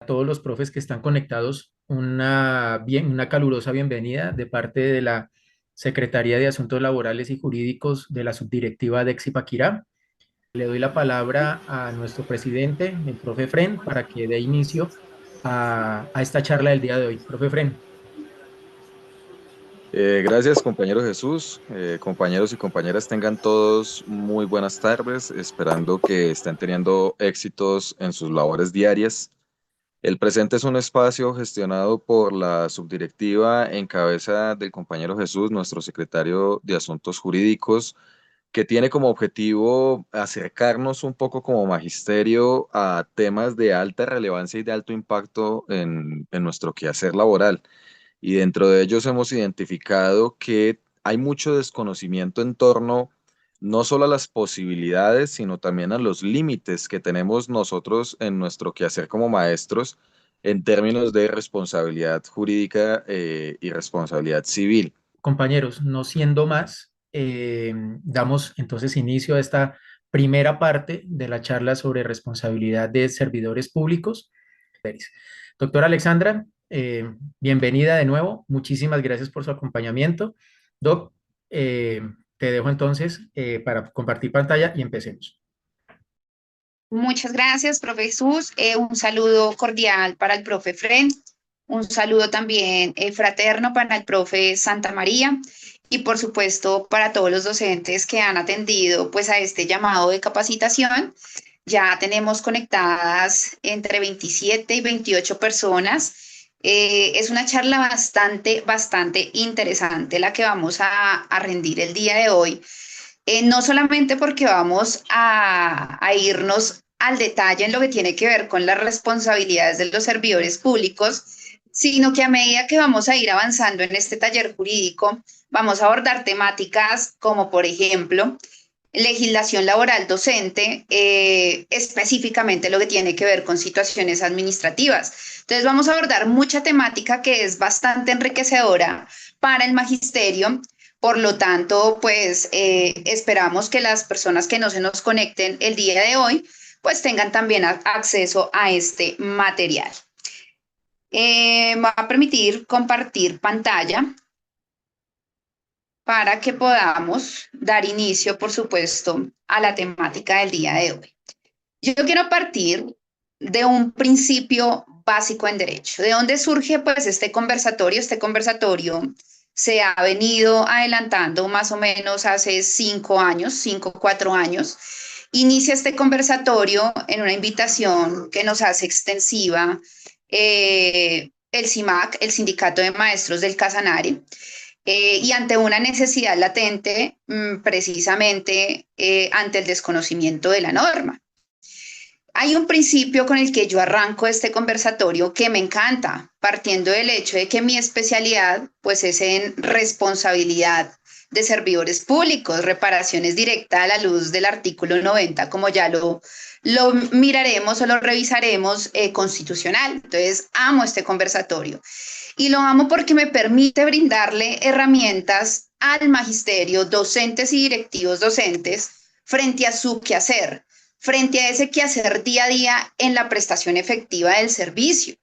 todos los profes que están conectados una calurosa bienvenida de parte de la Secretaría de Asuntos Laborales y Jurídicos de la Subdirectiva de Expaquirá. Le doy la palabra a nuestro presidente, el profe Fren, para que dé inicio a esta charla del día de hoy. Profe Fren. Gracias, compañero Jesús. Compañeros y compañeras, tengan todos muy buenas tardes, esperando que estén teniendo éxitos en sus labores diarias. El presente es un espacio gestionado por la subdirectiva en cabeza del compañero Jesús, nuestro secretario de Asuntos Jurídicos, que tiene como objetivo acercarnos un poco como magisterio a temas de alta relevancia y de alto impacto en nuestro quehacer laboral. Y dentro de ellos hemos identificado que hay mucho desconocimiento en torno no solo a las posibilidades, sino también a los límites que tenemos nosotros en nuestro quehacer como maestros en términos de responsabilidad jurídica y responsabilidad civil. Compañeros, no siendo más, damos entonces inicio a esta primera parte de la charla sobre responsabilidad de servidores públicos. Doctora Alexandra, bienvenida de nuevo. Muchísimas gracias por su acompañamiento. Doc, eh, te dejo entonces para compartir pantalla y empecemos. Muchas gracias, profe Jesús. Un saludo cordial para el profe Fren, un saludo también fraterno para el profe Santa María y por supuesto para todos los docentes que han atendido pues a este llamado de capacitación. Ya tenemos conectadas entre 27 y 28 personas. Es una charla bastante interesante la que vamos a rendir el día de hoy, no solamente porque vamos a irnos al detalle en lo que tiene que ver con las responsabilidades de los servidores públicos, sino que a medida que vamos a ir avanzando en este taller jurídico, vamos a abordar temáticas como, por ejemplo, legislación laboral docente, específicamente lo que tiene que ver con situaciones administrativas. Entonces vamos a abordar mucha temática que es bastante enriquecedora para el magisterio. Por lo tanto, pues esperamos que las personas que no se nos conecten el día de hoy, pues tengan también acceso a este material. Me va a permitir compartir pantalla para que podamos dar inicio, por supuesto, a la temática del día de hoy. Yo quiero partir de un principio básico en derecho. ¿De dónde surge pues este conversatorio? Este conversatorio se ha venido adelantando más o menos hace 5 años, 4 años. Inicia este conversatorio en una invitación que nos hace extensiva el CIMAC, el Sindicato de Maestros del Casanare, y ante una necesidad latente, precisamente ante el desconocimiento de la norma. Hay un principio con el que yo arranco este conversatorio que me encanta, partiendo del hecho de que mi especialidad pues es en responsabilidad de servidores públicos, reparaciones directas a la luz del artículo 90, como ya lo miraremos o lo revisaremos constitucional. Entonces, amo este conversatorio. Y lo amo porque me permite brindarle herramientas al magisterio, docentes y directivos docentes, frente a su quehacer, frente a ese quehacer día a día en la prestación efectiva del servicio.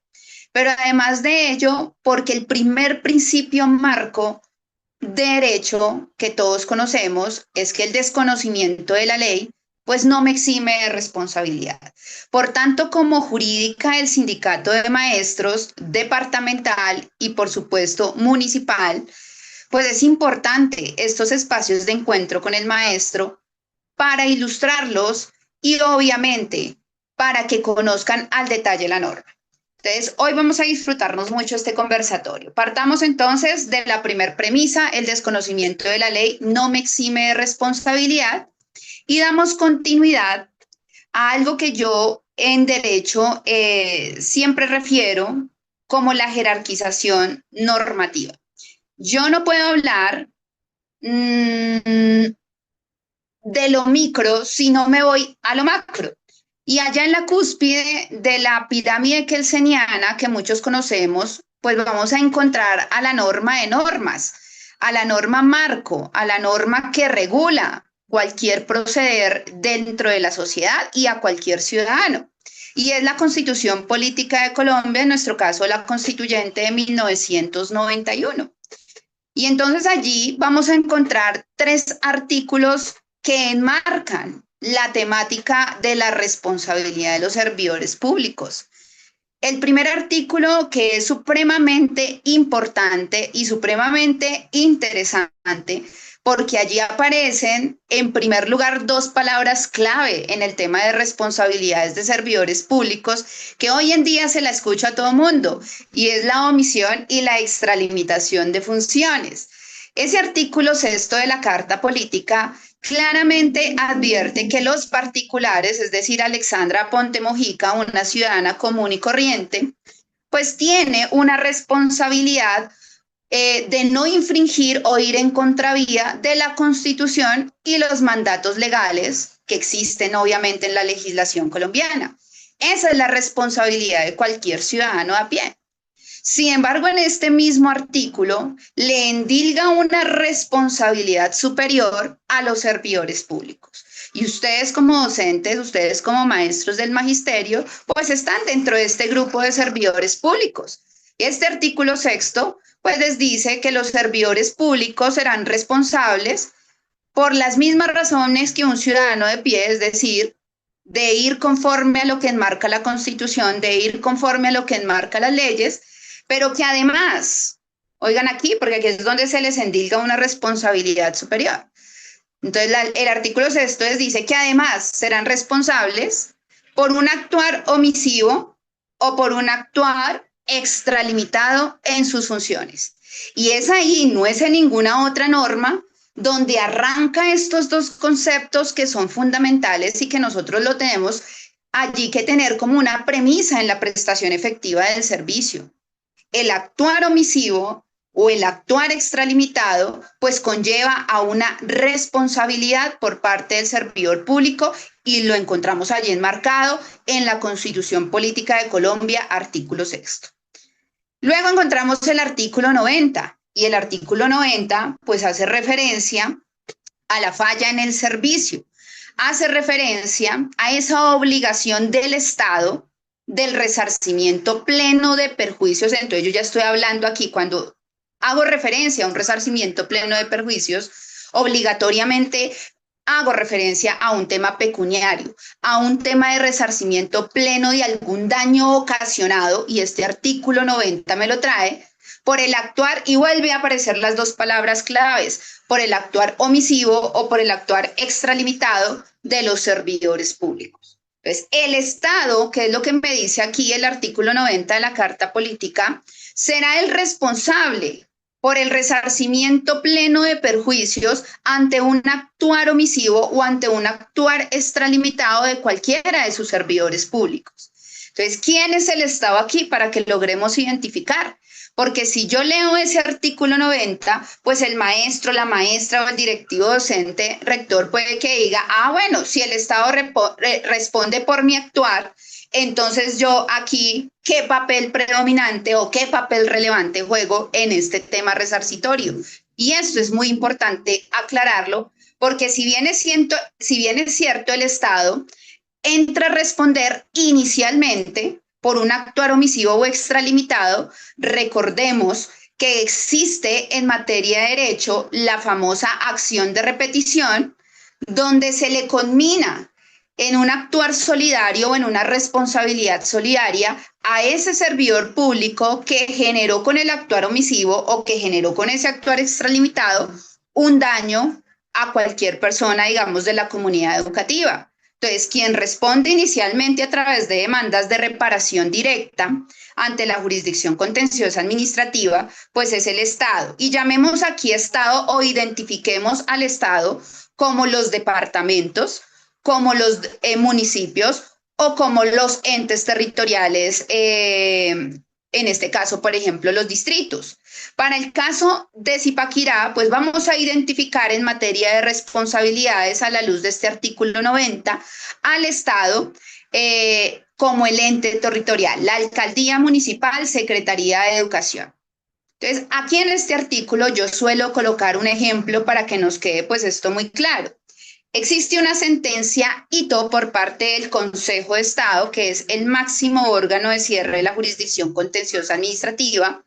Pero además de ello, porque el primer principio marco de derecho que todos conocemos es que el desconocimiento de la ley pues no me exime de responsabilidad. Por tanto, como jurídica del Sindicato de Maestros departamental y por supuesto municipal, pues es importante estos espacios de encuentro con el maestro para ilustrarlos y obviamente para que conozcan al detalle la norma. Entonces, hoy vamos a disfrutarnos mucho este conversatorio. Partamos entonces de la primer premisa: el desconocimiento de la ley no me exime de responsabilidad, y damos continuidad a algo que yo en derecho siempre refiero como la jerarquización normativa. Yo no puedo hablar de lo micro si no me voy a lo macro. Y allá en la cúspide de la pirámide kelseniana que muchos conocemos, pues vamos a encontrar a la norma de normas, a la norma marco, a la norma que regula cualquier proceder dentro de la sociedad y a cualquier ciudadano. y es la Constitución Política de Colombia, en nuestro caso la Constituyente de 1991. Y entonces allí vamos a encontrar 3 artículos que enmarcan la temática de la responsabilidad de los servidores públicos. El primer artículo, que es supremamente importante y supremamente interesante, porque allí aparecen, en primer lugar, 2 palabras clave en el tema de responsabilidades de servidores públicos, que hoy en día se la escucha a todo mundo, y es la omisión y la extralimitación de funciones. Ese artículo 6 de la Carta Política claramente advierte que los particulares, es decir, Alexandra Ponte Mojica, una ciudadana común y corriente, pues tiene una responsabilidad de no infringir o ir en contravía de la Constitución y los mandatos legales que existen obviamente en la legislación colombiana. Esa es la responsabilidad de cualquier ciudadano a pie. Sin embargo, en este mismo artículo le endilga una responsabilidad superior a los servidores públicos. Y ustedes como docentes, ustedes como maestros del magisterio, pues están dentro de este grupo de servidores públicos. Este artículo 6, pues les dice que los servidores públicos serán responsables por las mismas razones que un ciudadano de pie, es decir, de ir conforme a lo que enmarca la Constitución, de ir conforme a lo que enmarca las leyes, pero que además, oigan aquí, porque aquí es donde se les endilga una responsabilidad superior. Entonces, el artículo 6 dice que además serán responsables por un actuar omisivo o por un actuar extralimitado en sus funciones. Y es ahí, no es en ninguna otra norma, donde arranca estos 2 conceptos que son fundamentales y que nosotros lo tenemos allí que tener como una premisa en la prestación efectiva del servicio. El actuar omisivo o el actuar extralimitado, pues conlleva a una responsabilidad por parte del servidor público y lo encontramos allí enmarcado en la Constitución Política de Colombia, artículo 6. Luego encontramos el artículo 90 y el artículo 90 pues hace referencia a la falla en el servicio, hace referencia a esa obligación del Estado del resarcimiento pleno de perjuicios. Entonces yo ya estoy hablando aquí, cuando hago referencia a un resarcimiento pleno de perjuicios, obligatoriamente hago referencia a un tema pecuniario, a un tema de resarcimiento pleno de algún daño ocasionado, y este artículo 90 me lo trae, por el actuar, y vuelve a aparecer las 2 palabras claves, por el actuar omisivo o por el actuar extralimitado de los servidores públicos. Entonces, el Estado, que es lo que me dice aquí el artículo 90 de la Carta Política, será el responsable por el resarcimiento pleno de perjuicios ante un actuar omisivo o ante un actuar extralimitado de cualquiera de sus servidores públicos. Entonces, ¿quién es el Estado aquí para que logremos identificar? Porque si yo leo ese artículo 90, pues el maestro, la maestra o el directivo docente, rector, puede que diga, bueno, si el Estado responde por mi actuar, entonces yo aquí, ¿qué papel predominante o qué papel relevante juego en este tema resarcitorio? Y esto es muy importante aclararlo, porque si bien es cierto, el Estado entra a responder inicialmente por un actuar omisivo o extralimitado, recordemos que existe en materia de derecho la famosa acción de repetición, donde se le conmina en un actuar solidario o en una responsabilidad solidaria a ese servidor público que generó con el actuar omisivo o que generó con ese actuar extralimitado un daño a cualquier persona, digamos, de la comunidad educativa. Entonces, quien responde inicialmente a través de demandas de reparación directa ante la jurisdicción contenciosa administrativa, pues es el Estado. Y llamemos aquí Estado o identifiquemos al Estado como los departamentos, como los municipios o como los entes territoriales, en este caso, por ejemplo, los distritos. Para el caso de Zipaquirá, pues vamos a identificar en materia de responsabilidades a la luz de este artículo 90 al Estado como el ente territorial, la alcaldía municipal, Secretaría de Educación. Entonces, aquí en este artículo yo suelo colocar un ejemplo para que nos quede pues esto muy claro. Existe una sentencia hito por parte del Consejo de Estado, que es el máximo órgano de cierre de la jurisdicción contenciosa administrativa,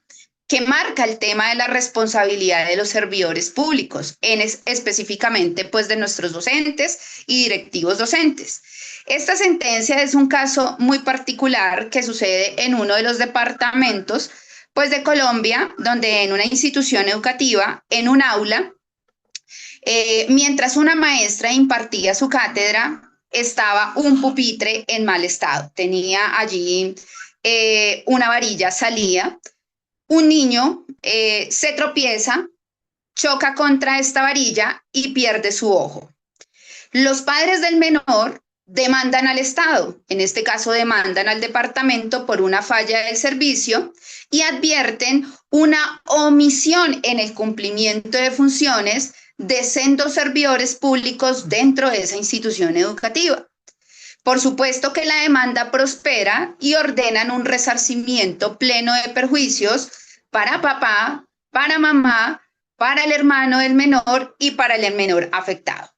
que marca el tema de la responsabilidad de los servidores públicos, específicamente pues de nuestros docentes y directivos docentes. Esta sentencia es un caso muy particular que sucede en uno de los departamentos pues de Colombia, donde en una institución educativa, en un aula, mientras una maestra impartía su cátedra, estaba un pupitre en mal estado. Tenía allí una varilla, salía. Un niño se tropieza, choca contra esta varilla y pierde su ojo. Los padres del menor demandan al Estado, en este caso demandan al departamento por una falla del servicio y advierten una omisión en el cumplimiento de funciones de sendos servidores públicos dentro de esa institución educativa. Por supuesto que la demanda prospera y ordenan un resarcimiento pleno de perjuicios para papá, para mamá, para el hermano del menor y para el menor afectado.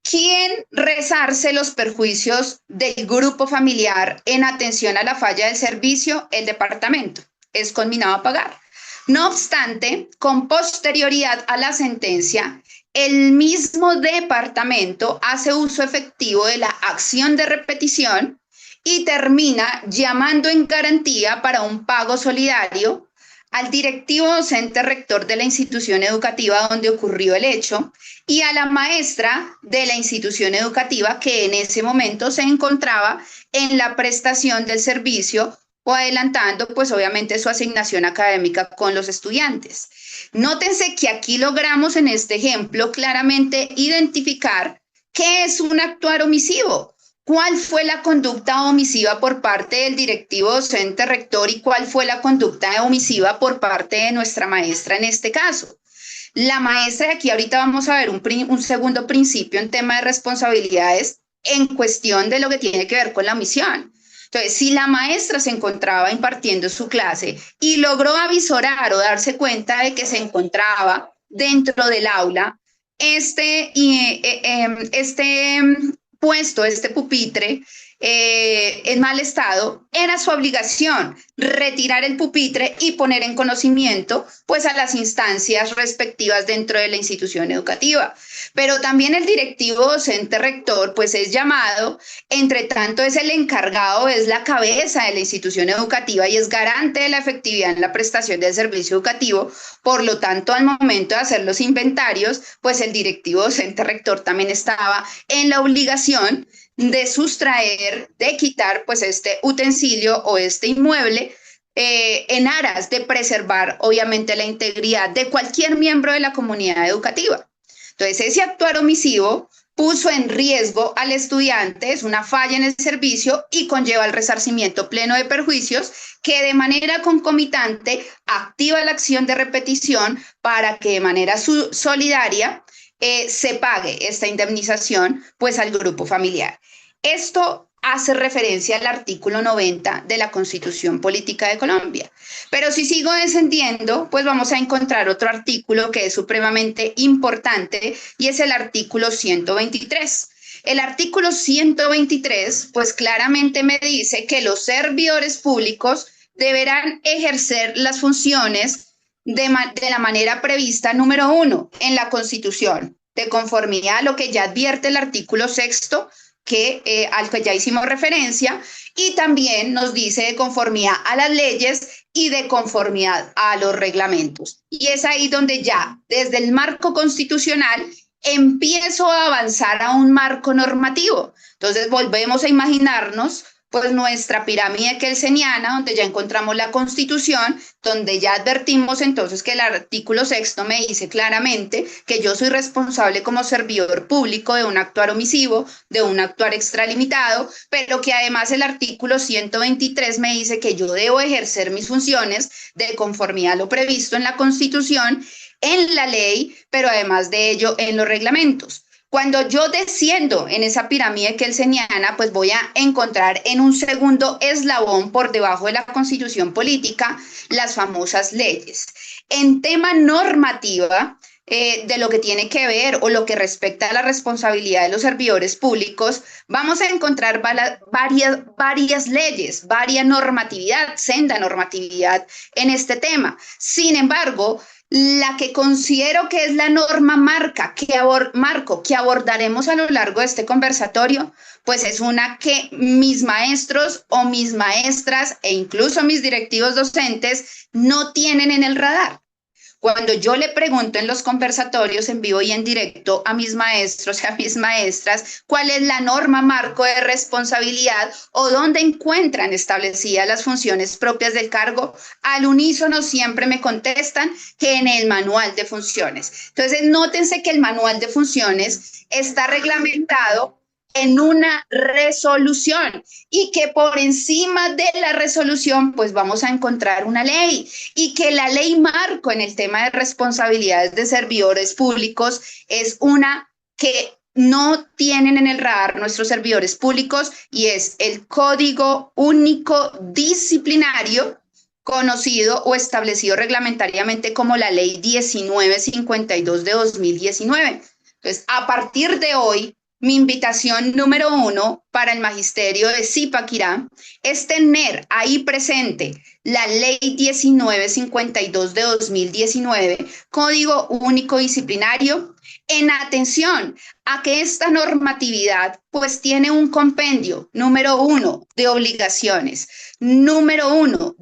¿Quién resarce los perjuicios del grupo familiar en atención a la falla del servicio? El departamento. Es conminado a pagar. No obstante, con posterioridad a la sentencia, el mismo departamento hace uso efectivo de la acción de repetición y termina llamando en garantía para un pago solidario al directivo docente rector de la institución educativa donde ocurrió el hecho y a la maestra de la institución educativa que en ese momento se encontraba en la prestación del servicio o adelantando pues obviamente su asignación académica con los estudiantes. Nótense que aquí logramos en este ejemplo claramente identificar qué es un actuar omisivo. ¿Cuál fue la conducta omisiva por parte del directivo docente rector y cuál fue la conducta omisiva por parte de nuestra maestra en este caso? La maestra, de aquí ahorita vamos a ver un segundo principio en tema de responsabilidades en cuestión de lo que tiene que ver con la omisión. Entonces, si la maestra se encontraba impartiendo su clase y logró avisorar o darse cuenta de que se encontraba dentro del aula este puesto, este pupitre en mal estado, era su obligación retirar el pupitre y poner en conocimiento pues a las instancias respectivas dentro de la institución educativa. Pero también el directivo docente rector pues es llamado, entre tanto es el encargado, es la cabeza de la institución educativa y es garante de la efectividad en la prestación del servicio educativo. Por lo tanto, al momento de hacer los inventarios, pues el directivo docente rector también estaba en la obligación de sustraer, de quitar pues este utensilio o este inmueble en aras de preservar obviamente la integridad de cualquier miembro de la comunidad educativa. Entonces ese actuar omisivo puso en riesgo al estudiante, es una falla en el servicio y conlleva el resarcimiento pleno de perjuicios que de manera concomitante activa la acción de repetición para que de manera solidaria se pague esta indemnización pues al grupo familiar. Esto hace referencia al artículo 90 de la Constitución Política de Colombia. Pero si sigo descendiendo, pues vamos a encontrar otro artículo que es supremamente importante y es el artículo 123. El artículo 123, pues claramente me dice que los servidores públicos deberán ejercer las funciones de la manera prevista, número 1, en la Constitución, de conformidad a lo que ya advierte el artículo 6º, al que ya hicimos referencia, y también nos dice de conformidad a las leyes y de conformidad a los reglamentos. Y es ahí donde ya, desde el marco constitucional, empiezo a avanzar a un marco normativo. Entonces volvemos a imaginarnos pues nuestra pirámide kelseniana, donde ya encontramos la Constitución, donde ya advertimos entonces que el artículo 6º me dice claramente que yo soy responsable como servidor público de un actuar omisivo, de un actuar extralimitado, pero que además el artículo 123 me dice que yo debo ejercer mis funciones de conformidad a lo previsto en la Constitución, en la ley, pero además de ello en los reglamentos. Cuando yo desciendo en esa pirámide kelseniana, pues voy a encontrar en un segundo eslabón por debajo de la Constitución política las famosas leyes. En tema normativa, de lo que tiene que ver o lo que respecta a la responsabilidad de los servidores públicos, vamos a encontrar varias leyes, varias normatividad, senda normatividad en este tema. Sin embargo, la que considero que es la norma marco que abordaremos a lo largo de este conversatorio, pues es una que mis maestros o mis maestras e incluso mis directivos docentes no tienen en el radar. Cuando yo le pregunto en los conversatorios en vivo y en directo a mis maestros y a mis maestras cuál es la norma marco de responsabilidad o dónde encuentran establecidas las funciones propias del cargo, al unísono siempre me contestan que en el manual de funciones. Entonces, nótense que el manual de funciones está reglamentado en una resolución y que por encima de la resolución pues vamos a encontrar una ley y que la ley marco en el tema de responsabilidades de servidores públicos es una que no tienen en el radar nuestros servidores públicos y es el Código Único Disciplinario conocido o establecido reglamentariamente como la Ley 1952 de 2019. Entonces, a partir de hoy, mi invitación número 1 para el magisterio de Zipaquirá es tener ahí presente la Ley 1952 de 2019, Código Único Disciplinario, en atención a que esta normatividad pues tiene un compendio, número 1, de obligaciones, número 2,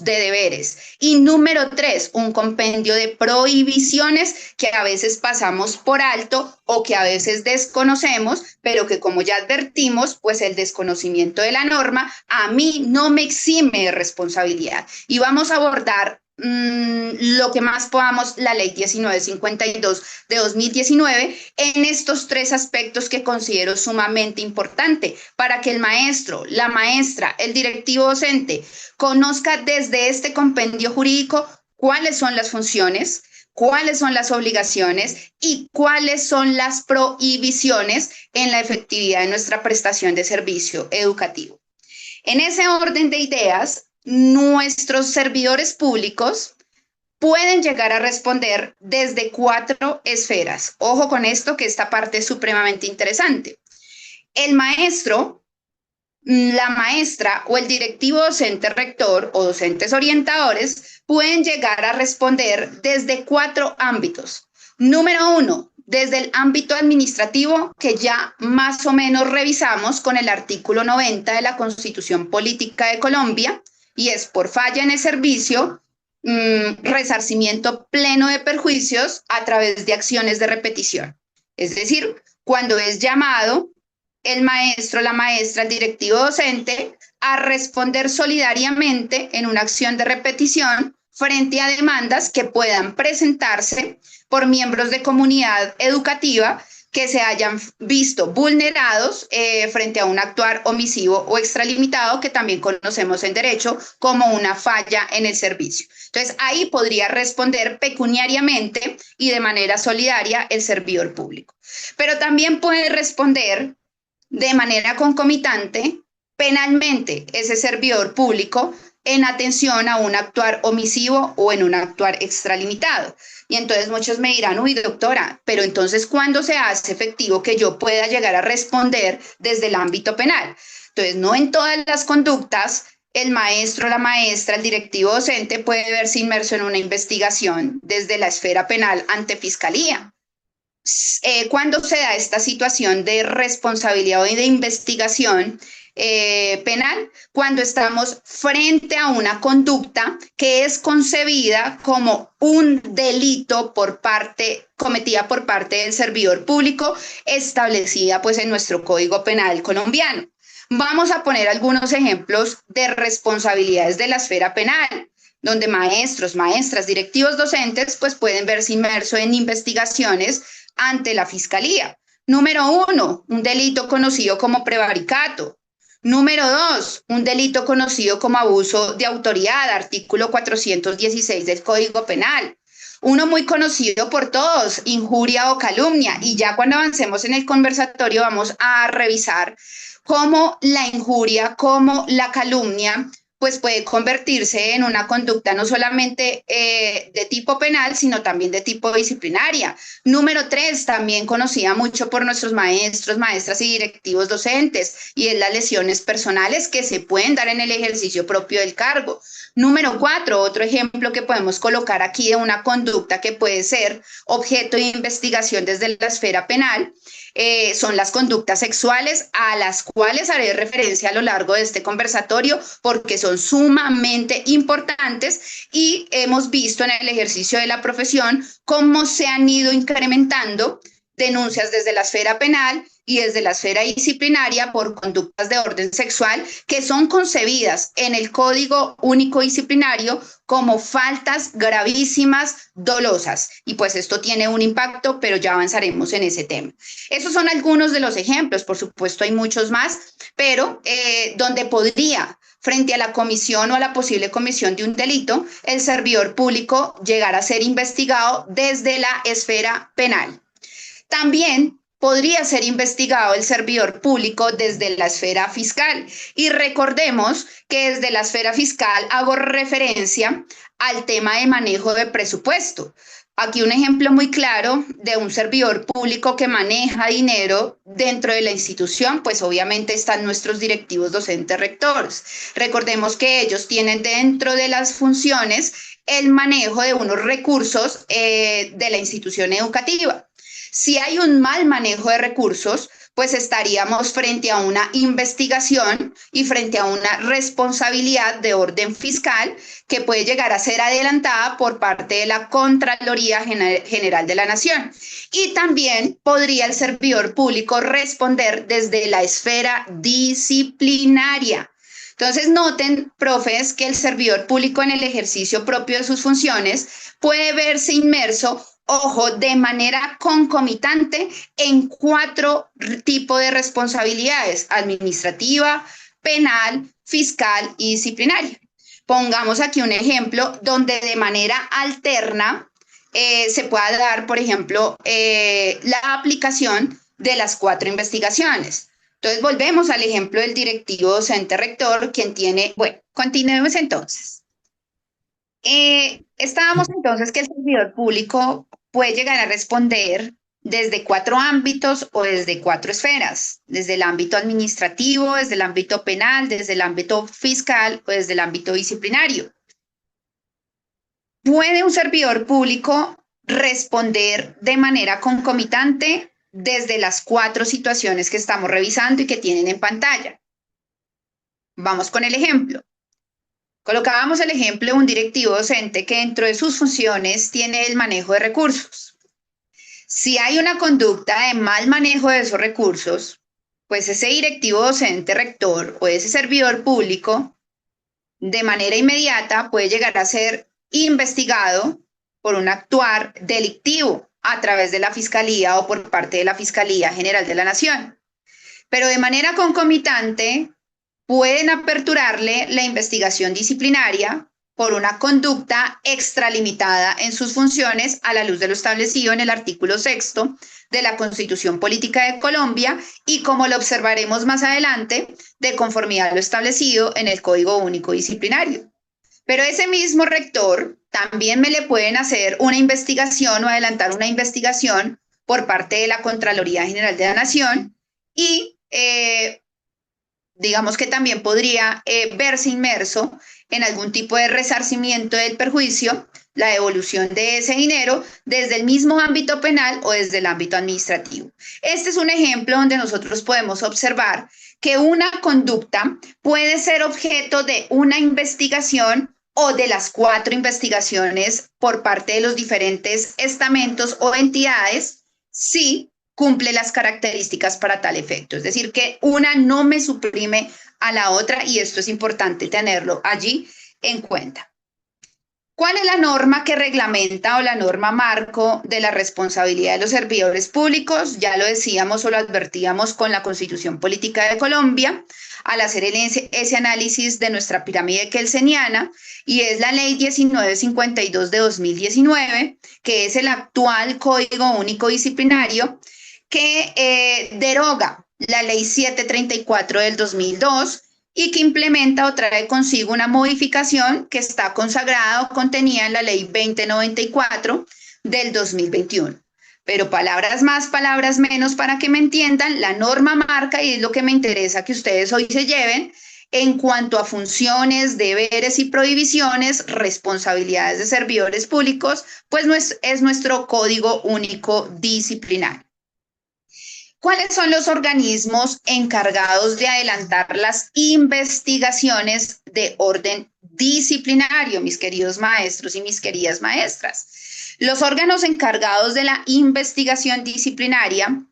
de deberes y número 3, un compendio de prohibiciones que a veces pasamos por alto o que a veces desconocemos, pero que como ya advertimos, pues el desconocimiento de la norma a mí no me exime de responsabilidad. Y vamos a abordar lo que más podamos la ley 1952 de 2019 en estos 3 aspectos que considero sumamente importante para que el maestro, la maestra, el directivo docente conozca desde este compendio jurídico cuáles son las funciones, cuáles son las obligaciones y cuáles son las prohibiciones en la efectividad de nuestra prestación de servicio educativo. En ese orden de ideas, nuestros servidores públicos pueden llegar a responder desde 4 esferas. Ojo con esto, que esta parte es supremamente interesante. El maestro, la maestra o el directivo docente rector o docentes orientadores pueden llegar a responder desde 4 ámbitos. Número 1, desde el ámbito administrativo, que ya más o menos revisamos con el artículo 90 de la Constitución Política de Colombia, y es por falla en el servicio, resarcimiento pleno de perjuicios a través de acciones de repetición. Es decir, cuando es llamado el maestro, la maestra, el directivo docente a responder solidariamente en una acción de repetición frente a demandas que puedan presentarse por miembros de comunidad educativa que se hayan visto vulnerados frente a un actuar omisivo o extralimitado, que también conocemos en derecho como una falla en el servicio. Entonces, ahí podría responder pecuniariamente y de manera solidaria el servidor público. Pero también puede responder de manera concomitante penalmente ese servidor público en atención a un actuar omisivo o en un actuar extralimitado. Y entonces muchos me dirán, uy, doctora, pero entonces, ¿cuándo se hace efectivo que yo pueda llegar a responder desde el ámbito penal? Entonces, no en todas las conductas el maestro, la maestra, el directivo docente puede verse inmerso en una investigación desde la esfera penal ante fiscalía. ¿Cuándo se da esta situación de responsabilidad y de investigación penal? Cuando estamos frente a una conducta que es concebida como un delito cometida por parte del servidor público, establecida pues en nuestro Código Penal colombiano. Vamos a poner algunos ejemplos de responsabilidades de la esfera penal, donde maestros, maestras, directivos docentes pues pueden verse inmersos en investigaciones ante la fiscalía. Número 1, un delito conocido como prevaricato. Número 2, un delito conocido como abuso de autoridad, artículo 416 del Código Penal. Uno muy conocido por todos, injuria o calumnia, y ya cuando avancemos en el conversatorio vamos a revisar cómo la injuria, cómo la calumnia, pues puede convertirse en una conducta no solamente de tipo penal, sino también de tipo disciplinaria. Número 3, también conocida mucho por nuestros maestros, maestras y directivos docentes, y es las lesiones personales que se pueden dar en el ejercicio propio del cargo. Número 4, otro ejemplo que podemos colocar aquí de una conducta que puede ser objeto de investigación desde la esfera penal, son las conductas sexuales, a las cuales haré referencia a lo largo de este conversatorio porque son sumamente importantes y hemos visto en el ejercicio de la profesión cómo se han ido incrementando denuncias desde la esfera penal y desde la esfera disciplinaria por conductas de orden sexual que son concebidas en el Código Único Disciplinario como faltas gravísimas, dolosas. Y pues esto tiene un impacto, pero ya avanzaremos en ese tema. Esos son algunos de los ejemplos, por supuesto hay muchos más, pero donde podría, frente a la comisión o a la posible comisión de un delito, el servidor público llegar a ser investigado desde la esfera penal. También podría ser investigado el servidor público desde la esfera fiscal. Y recordemos que desde la esfera fiscal hago referencia al tema de manejo de presupuesto. Aquí un ejemplo muy claro de un servidor público que maneja dinero dentro de la institución, pues obviamente están nuestros directivos docentes rectores. Recordemos que ellos tienen dentro de las funciones el manejo de unos recursos de la institución educativa. Si hay un mal manejo de recursos, pues estaríamos frente a una investigación y frente a una responsabilidad de orden fiscal que puede llegar a ser adelantada por parte de la Contraloría General de la Nación. Y también podría el servidor público responder desde la esfera disciplinaria. Entonces, noten, profes, que el servidor público en el ejercicio propio de sus funciones puede verse inmerso, ojo, de manera concomitante en 4 tipos de responsabilidades: administrativa, penal, fiscal y disciplinaria. Pongamos aquí un ejemplo donde de manera alterna se pueda dar, por ejemplo, la aplicación de las 4 investigaciones. Entonces, volvemos al ejemplo del directivo docente rector, quien tiene, bueno, continuemos entonces. Estábamos entonces que el servidor público puede llegar a responder desde 4 ámbitos o desde 4 esferas: desde el ámbito administrativo, desde el ámbito penal, desde el ámbito fiscal o desde el ámbito disciplinario. ¿Puede un servidor público responder de manera concomitante desde las 4 situaciones que estamos revisando y que tienen en pantalla? Vamos con el ejemplo. Colocábamos el ejemplo de un directivo docente que dentro de sus funciones tiene el manejo de recursos. Si hay una conducta de mal manejo de esos recursos, pues ese directivo docente rector o ese servidor público de manera inmediata puede llegar a ser investigado por un actuar delictivo a través de la Fiscalía o por parte de la Fiscalía General de la Nación. Pero de manera concomitante pueden aperturarle la investigación disciplinaria por una conducta extralimitada en sus funciones a la luz de lo establecido en el artículo 6º de la Constitución Política de Colombia y, como lo observaremos más adelante, de conformidad a lo establecido en el Código Único Disciplinario. Pero ese mismo rector también me le pueden hacer una investigación o adelantar una investigación por parte de la Contraloría General de la Nación y digamos que también podría verse inmerso en algún tipo de resarcimiento del perjuicio, la devolución de ese dinero desde el mismo ámbito penal o desde el ámbito administrativo. Este es un ejemplo donde nosotros podemos observar que una conducta puede ser objeto de una investigación o de las 4 investigaciones por parte de los diferentes estamentos o entidades si cumple las características para tal efecto. Es decir, que una no me suprime a la otra y esto es importante tenerlo allí en cuenta. ¿Cuál es la norma que reglamenta o la norma marco de la responsabilidad de los servidores públicos? Ya lo decíamos o lo advertíamos con la Constitución Política de Colombia al hacer ese análisis de nuestra pirámide kelseniana, y es la Ley 1952 de 2019, que es el actual Código Único Disciplinario que deroga la Ley 734 del 2002, y que implementa o trae consigo una modificación que está consagrada o contenida en la Ley 2094 del 2021. Pero palabras más, palabras menos, para que me entiendan, la norma marca, y es lo que me interesa que ustedes hoy se lleven, en cuanto a funciones, deberes y prohibiciones, responsabilidades de servidores públicos, pues es nuestro Código Único Disciplinario. ¿Cuáles son los organismos encargados de adelantar las investigaciones de orden disciplinario, mis queridos maestros y mis queridas maestras? Los órganos encargados de la investigación disciplinaria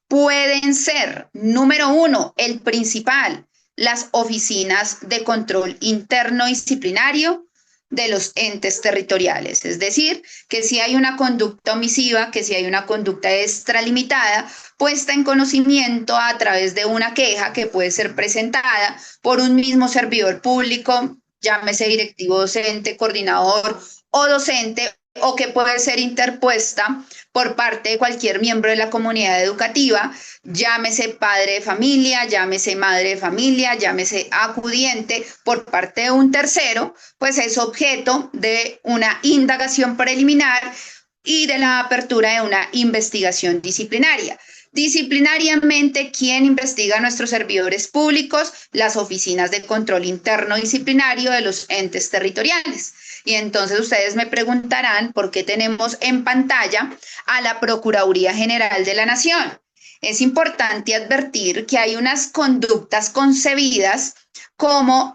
pueden ser, número uno, el principal, las oficinas de control interno disciplinario de los entes territoriales. Es decir, que si hay una conducta omisiva, que si hay una conducta extralimitada, puesta en conocimiento a través de una queja que puede ser presentada por un mismo servidor público, llámese directivo docente, coordinador o docente, o que puede ser interpuesta por parte de cualquier miembro de la comunidad educativa, llámese padre de familia, llámese madre de familia, llámese acudiente, por parte de un tercero, pues es objeto de una indagación preliminar y de la apertura de una investigación disciplinaria. Disciplinariamente, ¿quién investiga a nuestros servidores públicos? Las oficinas de control interno disciplinario de los entes territoriales. Y entonces ustedes me preguntarán por qué tenemos en pantalla a la Procuraduría General de la Nación. Es importante advertir que hay unas conductas concebidas como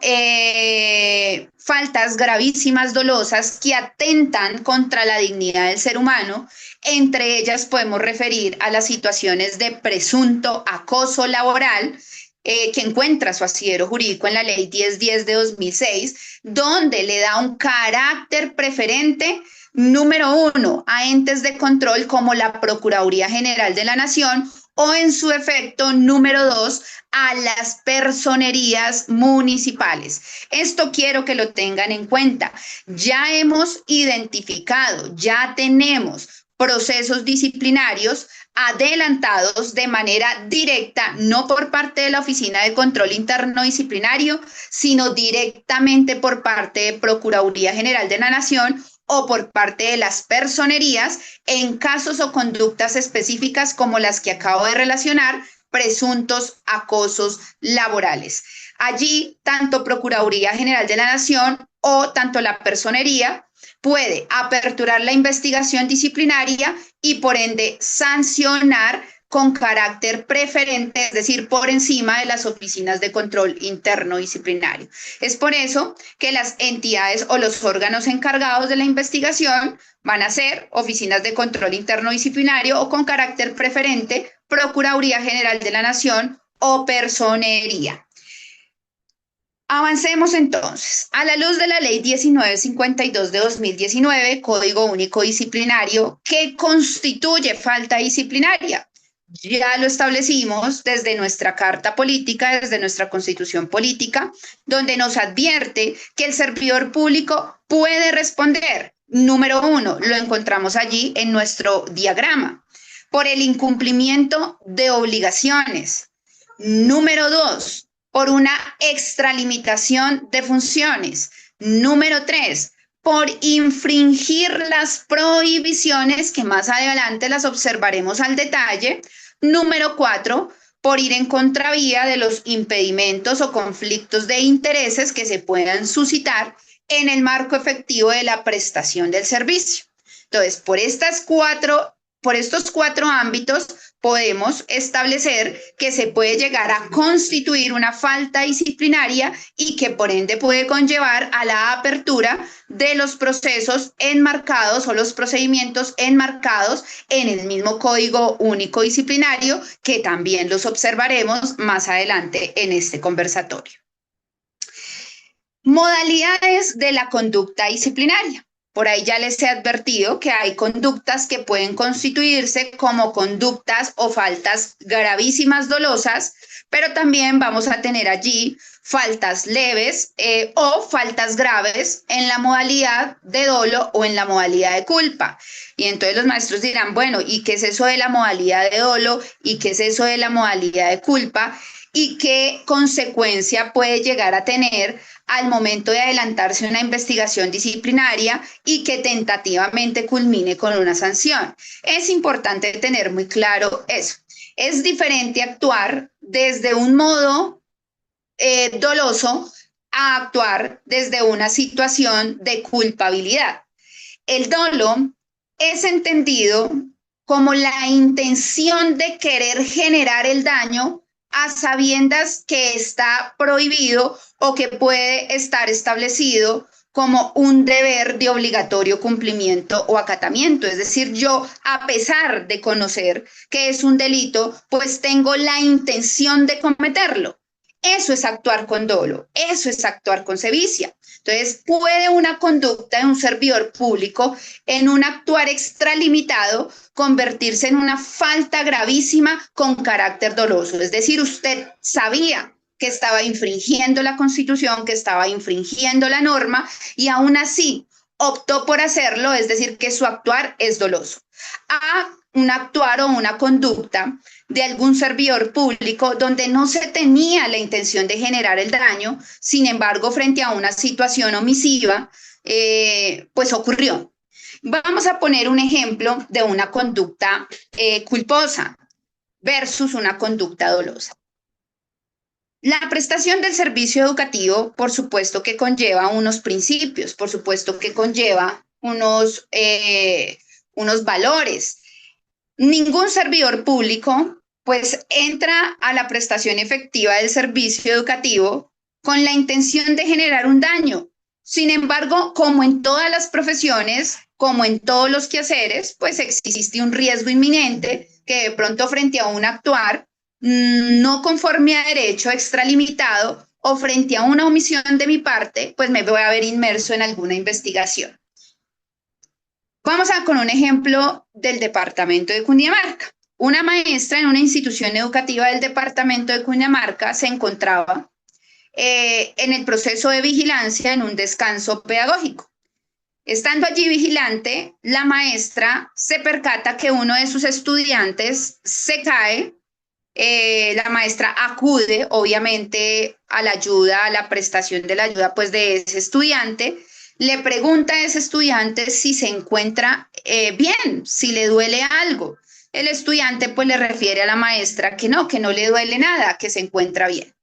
faltas gravísimas, dolosas, que atentan contra la dignidad del ser humano. Entre ellas podemos referir a las situaciones de presunto acoso laboral, que encuentra su asidero jurídico en la Ley 1010 de 2006, donde le da un carácter preferente, número uno, a entes de control como la Procuraduría General de la Nación, o en su efecto, número dos, a las personerías municipales. Esto quiero que lo tengan en cuenta. Ya hemos identificado, ya tenemos procesos disciplinarios adelantados de manera directa, no por parte de la Oficina de Control Interno Disciplinario, sino directamente por parte de Procuraduría General de la Nación o por parte de las personerías en casos o conductas específicas como las que acabo de relacionar, presuntos acosos laborales. Allí, tanto Procuraduría General de la Nación o tanto la personería puede aperturar la investigación disciplinaria y por ende sancionar con carácter preferente, es decir, por encima de las oficinas de control interno disciplinario. Es por eso que las entidades o los órganos encargados de la investigación van a ser oficinas de control interno disciplinario o con carácter preferente, Procuraduría General de la Nación o personería. Avancemos entonces. A la luz de la Ley 1952 de 2019, Código Único Disciplinario, ¿qué constituye falta disciplinaria? Ya lo establecimos desde nuestra Carta Política, desde nuestra Constitución Política, donde nos advierte que el servidor público puede responder. Número uno, lo encontramos allí en nuestro diagrama, por el incumplimiento de obligaciones. Número dos, por una extralimitación de funciones. Número tres, por infringir las prohibiciones, que más adelante las observaremos al detalle. Número cuatro, por ir en contravía de los impedimentos o conflictos de intereses que se puedan suscitar en el marco efectivo de la prestación del servicio. Entonces, por estos cuatro ámbitos podemos establecer que se puede llegar a constituir una falta disciplinaria y que por ende puede conllevar a la apertura de los procesos enmarcados o los procedimientos enmarcados en el mismo Código Único Disciplinario, que también los observaremos más adelante en este conversatorio. Modalidades de la conducta disciplinaria. Por ahí ya les he advertido que hay conductas que pueden constituirse como conductas o faltas gravísimas, dolosas, pero también vamos a tener allí faltas leves o faltas graves en la modalidad de dolo o en la modalidad de culpa. Y entonces los maestros dirán, bueno, ¿y qué es eso de la modalidad de dolo? ¿Y qué es eso de la modalidad de culpa? y qué consecuencia puede llegar a tener al momento de adelantarse una investigación disciplinaria y que tentativamente culmine con una sanción. Es importante tener muy claro eso. Es diferente actuar desde un modo doloso a actuar desde una situación de culpabilidad. El dolo es entendido como la intención de querer generar el daño a sabiendas que está prohibido o que puede estar establecido como un deber de obligatorio cumplimiento o acatamiento. Es decir, yo, a pesar de conocer que es un delito, pues tengo la intención de cometerlo. Eso es actuar con dolo, eso es actuar con sevicia. Entonces, puede una conducta de un servidor público en un actuar extralimitado convertirse en una falta gravísima con carácter doloso. Es decir, usted sabía que estaba infringiendo la Constitución, que estaba infringiendo la norma y aún así optó por hacerlo, es decir, que su actuar es doloso. A un actuar o una conducta de algún servidor público donde no se tenía la intención de generar el daño, sin embargo, frente a una situación omisiva, pues ocurrió. Vamos a poner un ejemplo de una conducta culposa versus una conducta dolosa. La prestación del servicio educativo, por supuesto que conlleva unos principios, por supuesto que conlleva unos valores. Ningún servidor público pues entra a la prestación efectiva del servicio educativo con la intención de generar un daño. Sin embargo, como en todas las profesiones, como en todos los quehaceres, pues existe un riesgo inminente que de pronto frente a un actuar no conforme a derecho extralimitado o frente a una omisión de mi parte, pues me voy a ver inmerso en alguna investigación. Vamos con un ejemplo del departamento de Cundinamarca. Una maestra en una institución educativa del departamento de Cundinamarca se encontraba en el proceso de vigilancia en un descanso pedagógico. Estando allí vigilante, la maestra se percata que uno de sus estudiantes se cae. La maestra acude, obviamente, a la ayuda, a la prestación de la ayuda, pues, de ese estudiante. Le pregunta a ese estudiante si se encuentra bien, si le duele algo. El estudiante, pues, le refiere a la maestra que no le duele nada, que se encuentra bien.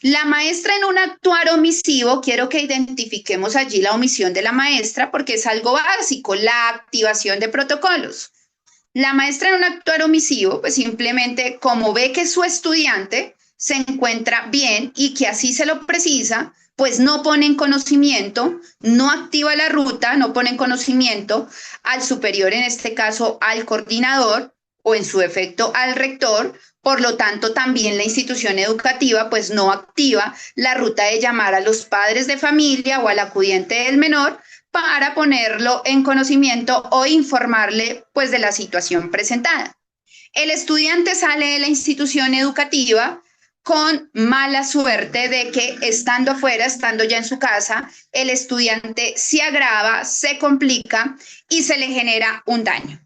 La maestra en un actuar omisivo, quiero que identifiquemos allí la omisión de la maestra porque es algo básico, la activación de protocolos. La maestra en un actuar omisivo, pues simplemente como ve que su estudiante se encuentra bien y que así se lo precisa, pues no pone en conocimiento, no activa la ruta, no pone en conocimiento al superior, en este caso al coordinador o en su efecto al rector. Por lo tanto, también la institución educativa pues no activa la ruta de llamar a los padres de familia o al acudiente del menor para ponerlo en conocimiento o informarle pues de la situación presentada. El estudiante sale de la institución educativa con mala suerte de que estando afuera, estando ya en su casa, el estudiante se agrava, se complica y se le genera un daño.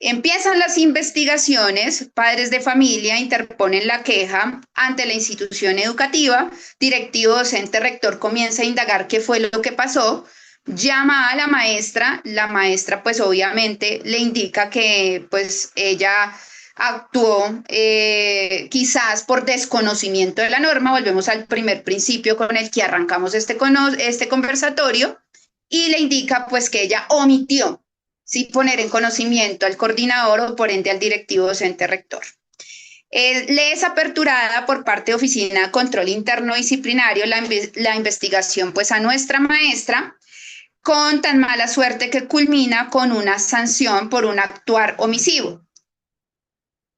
Empiezan las investigaciones, padres de familia interponen la queja ante la institución educativa, directivo, docente, rector comienza a indagar qué fue lo que pasó, llama a la maestra pues obviamente le indica que pues ella actuó quizás por desconocimiento de la norma, volvemos al primer principio con el que arrancamos este conversatorio, y le indica pues que ella omitió sí poner en conocimiento al coordinador o por ende al directivo docente rector. Le es aperturada por parte de Oficina de Control Interno Disciplinario la investigación pues a nuestra maestra, con tan mala suerte que culmina con una sanción por un actuar omisivo.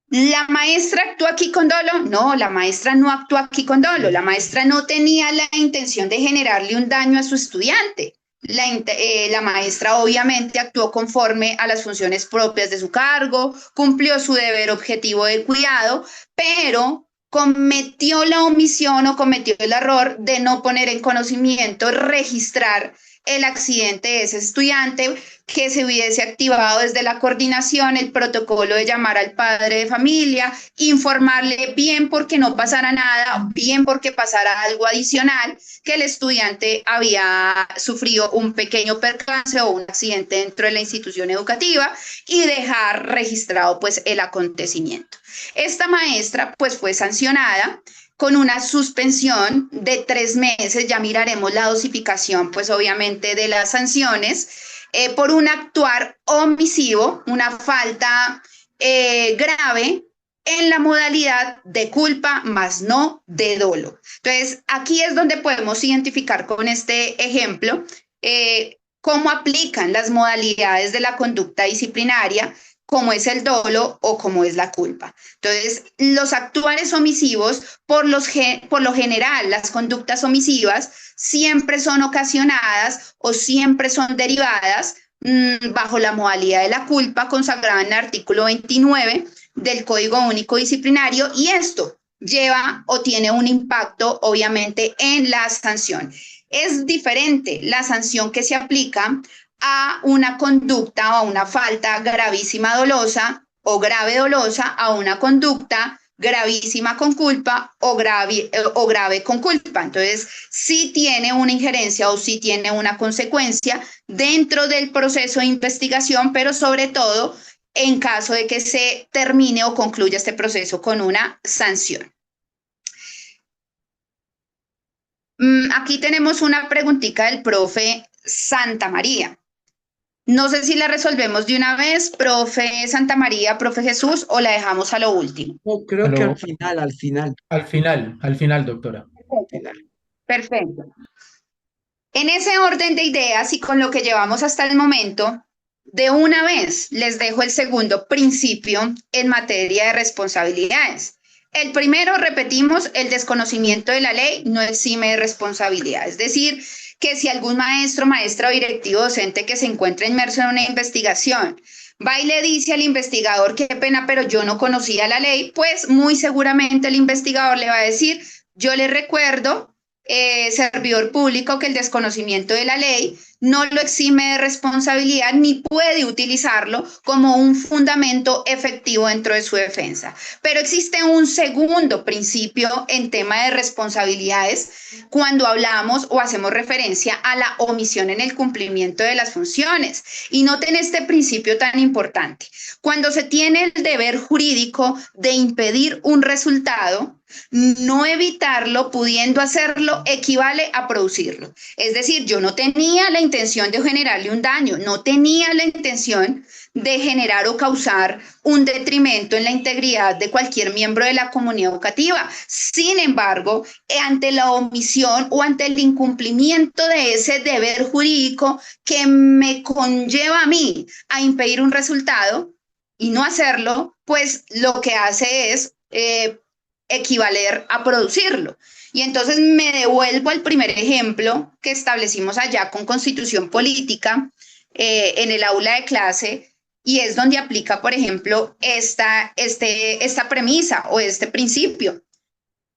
¿La maestra actuó aquí con dolo? No, la maestra no actuó aquí con dolo. La maestra no tenía la intención de generarle un daño a su estudiante. La maestra obviamente actuó conforme a las funciones propias de su cargo, cumplió su deber objetivo de cuidado, pero cometió la omisión o cometió el error de no poner en conocimiento, registrar el accidente de ese estudiante, que se hubiese activado desde la coordinación el protocolo de llamar al padre de familia, informarle bien porque no pasara nada, bien porque pasara algo adicional, que el estudiante había sufrido un pequeño percance o un accidente dentro de la institución educativa y dejar registrado pues el acontecimiento. Esta maestra pues fue sancionada con una suspensión de 3 meses, ya miraremos la dosificación, pues obviamente de las sanciones, por un actuar omisivo, una falta grave en la modalidad de culpa, más no de dolo. Entonces, aquí es donde podemos identificar con este ejemplo cómo aplican las modalidades de la conducta disciplinaria, cómo es el dolo o cómo es la culpa. Entonces, los actuales omisivos, por lo general, las conductas omisivas siempre son ocasionadas o siempre son derivadas bajo la modalidad de la culpa consagrada en el artículo 29 del Código Único Disciplinario, y esto lleva o tiene un impacto, obviamente, en la sanción. Es diferente la sanción que se aplica a una conducta o a una falta gravísima dolosa o grave dolosa, a una conducta gravísima con culpa o grave con culpa. Entonces, sí tiene una injerencia o sí tiene una consecuencia dentro del proceso de investigación, pero sobre todo en caso de que se termine o concluya este proceso con una sanción. Aquí tenemos una preguntita del profe Santa María. No sé si la resolvemos de una vez, profe Santa María, profe Jesús, o la dejamos a lo último. No, creo que Pero al final, doctora. Perfecto. En ese orden de ideas y con lo que llevamos hasta el momento, de una vez les dejo el segundo principio en materia de responsabilidades. El primero, repetimos, el desconocimiento de la ley no exime de responsabilidad. Es decir, que si algún maestro, maestra o directivo docente que se encuentra inmerso en una investigación va y le dice al investigador, qué pena, pero yo no conocía la ley, pues muy seguramente el investigador le va a decir, yo le recuerdo, servidor público, que el desconocimiento de la ley no lo exime de responsabilidad ni puede utilizarlo como un fundamento efectivo dentro de su defensa. Pero existe un segundo principio en tema de responsabilidades cuando hablamos o hacemos referencia a la omisión en el cumplimiento de las funciones. Y noten este principio tan importante. Cuando se tiene el deber jurídico de impedir un resultado, no evitarlo pudiendo hacerlo equivale a producirlo. Es decir, yo no tenía la intención de generarle un daño, no tenía la intención de generar o causar un detrimento en la integridad de cualquier miembro de la comunidad educativa. Sin embargo, ante la omisión o ante el incumplimiento de ese deber jurídico que me conlleva a mí a impedir un resultado y no hacerlo, pues lo que hace es equivaler a producirlo. Y entonces me devuelvo al primer ejemplo que establecimos allá con Constitución Política en el aula de clase, y es donde aplica, por ejemplo, esta premisa o este principio.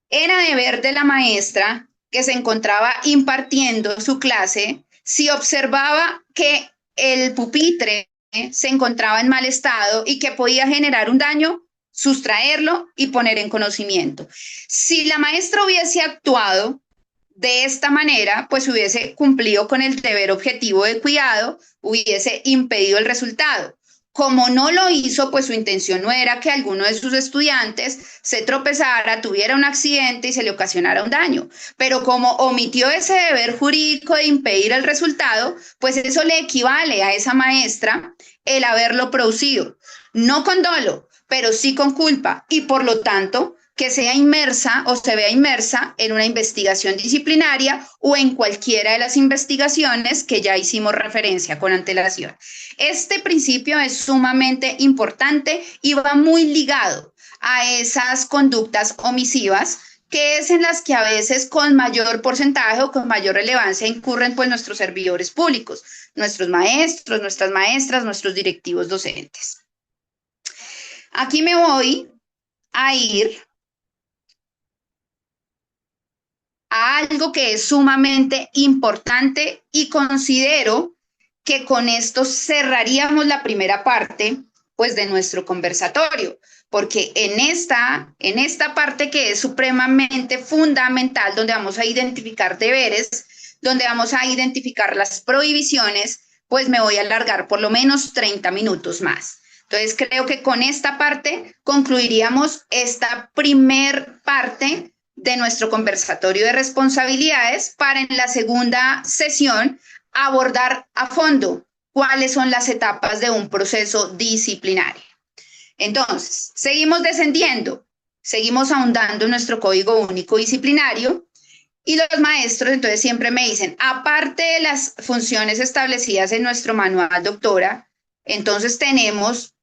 Era deber de la maestra que se encontraba impartiendo su clase, si observaba que el pupitre se encontraba en mal estado y que podía generar un daño, sustraerlo y poner en conocimiento. Si la maestra hubiese actuado de esta manera, pues hubiese cumplido con el deber objetivo de cuidado, hubiese impedido el resultado. Como no lo hizo, pues su intención no era que alguno de sus estudiantes se tropezara, tuviera un accidente y se le ocasionara un daño. Pero como omitió ese deber jurídico de impedir el resultado, pues eso le equivale a esa maestra el haberlo producido. No con dolo, pero sí con culpa, y por lo tanto que sea inmersa o se vea inmersa en una investigación disciplinaria o en cualquiera de las investigaciones que ya hicimos referencia con antelación. Este principio es sumamente importante y va muy ligado a esas conductas omisivas, que es en las que a veces con mayor porcentaje o con mayor relevancia incurren pues nuestros servidores públicos, nuestros maestros, nuestras maestras, nuestros directivos docentes. Aquí me voy a ir a algo que es sumamente importante y considero que con esto cerraríamos la primera parte, pues, de nuestro conversatorio, porque en esta parte que es supremamente fundamental, donde vamos a identificar deberes, donde vamos a identificar las prohibiciones, pues me voy a alargar por lo menos 30 minutos más. Entonces, creo que con esta parte concluiríamos esta primer parte de nuestro conversatorio de responsabilidades para en la segunda sesión abordar a fondo cuáles son las etapas de un proceso disciplinario. Entonces, seguimos descendiendo, seguimos ahondando en nuestro código único disciplinario y los maestros entonces siempre me dicen, aparte de las funciones establecidas en nuestro manual, doctora, entonces tenemos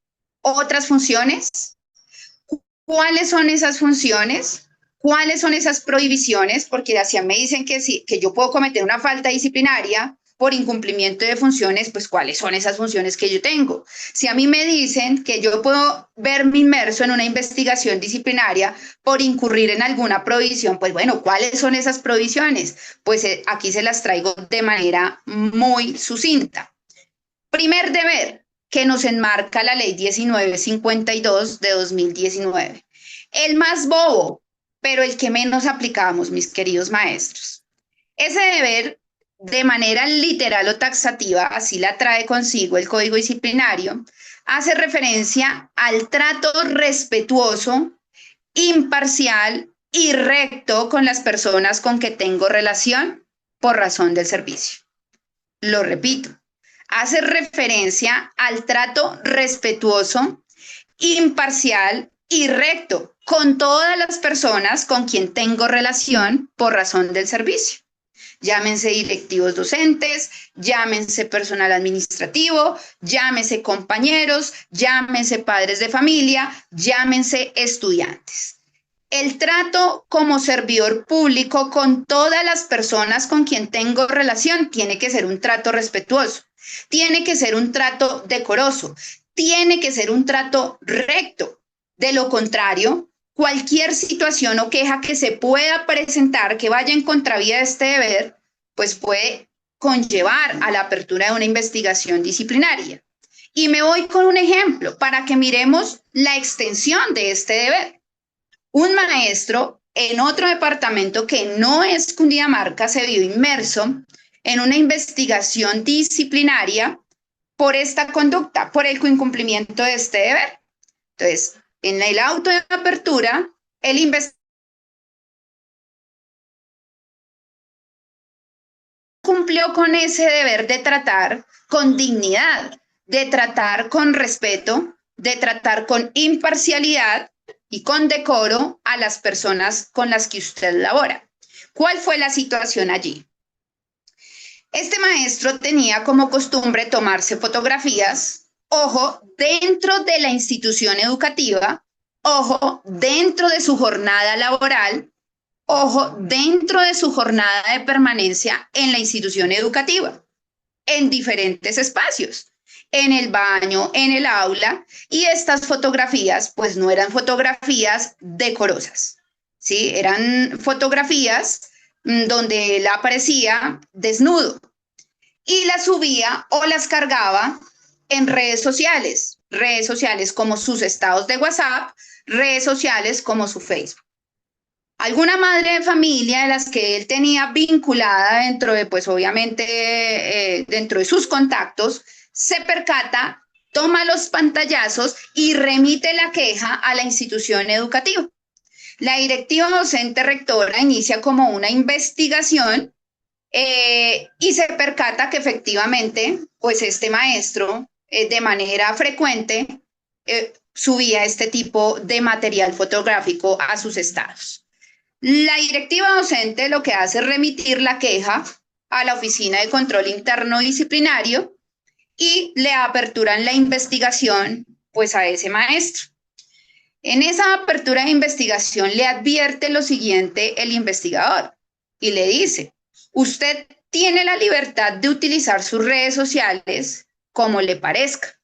otras funciones. ¿Cuáles son esas funciones? ¿Cuáles son esas prohibiciones? Porque así me dicen que, sí, que yo puedo cometer una falta disciplinaria por incumplimiento de funciones, pues ¿cuáles son esas funciones que yo tengo? Si a mí me dicen que yo puedo verme inmerso en una investigación disciplinaria por incurrir en alguna prohibición, pues bueno, ¿cuáles son esas prohibiciones? Pues aquí se las traigo de manera muy sucinta. Primer deber que nos enmarca la ley 1952 de 2019. El más bobo, pero el que menos aplicamos, mis queridos maestros. Ese deber, de manera literal o taxativa, así la trae consigo el Código Disciplinario, hace referencia al trato respetuoso, imparcial y recto con las personas con que tengo relación por razón del servicio. Lo repito, hace referencia al trato respetuoso, imparcial y recto con todas las personas con quien tengo relación por razón del servicio. Llámense directivos docentes, llámense personal administrativo, llámense compañeros, llámense padres de familia, llámense estudiantes. El trato como servidor público con todas las personas con quien tengo relación tiene que ser un trato respetuoso, tiene que ser un trato decoroso, tiene que ser un trato recto. De lo contrario, cualquier situación o queja que se pueda presentar que vaya en contravía de este deber, pues puede conllevar a la apertura de una investigación disciplinaria. Y me voy con un ejemplo para que miremos la extensión de este deber. Un maestro en otro departamento que no es Cundinamarca se vio inmerso en una investigación disciplinaria por esta conducta, por el incumplimiento de este deber. Entonces, en el auto de apertura, el investigador cumplió con ese deber de tratar con dignidad, de tratar con respeto, de tratar con imparcialidad y con decoro a las personas con las que usted labora. ¿Cuál fue la situación allí? Este maestro tenía como costumbre tomarse fotografías, ojo, dentro de la institución educativa, ojo, dentro de su jornada laboral, ojo, dentro de su jornada de permanencia en la institución educativa, en diferentes espacios, en el baño, en el aula, y estas fotografías, pues no eran fotografías decorosas, ¿sí? Eran fotografías donde él aparecía desnudo y las subía o las cargaba en redes sociales como sus estados de WhatsApp, redes sociales como su Facebook. Alguna madre de familia de las que él tenía vinculada dentro de, pues obviamente, dentro de sus contactos, se percata, toma los pantallazos y remite la queja a la institución educativa. La directiva docente rectora inicia como una investigación y se percata que efectivamente, pues este maestro de manera frecuente subía este tipo de material fotográfico a sus estados. La directiva docente lo que hace es remitir la queja a la Oficina de Control Interno Disciplinario y le aperturan la investigación pues a ese maestro. En esa apertura de investigación le advierte lo siguiente el investigador y le dice, usted tiene la libertad de utilizar sus redes sociales como le parezca.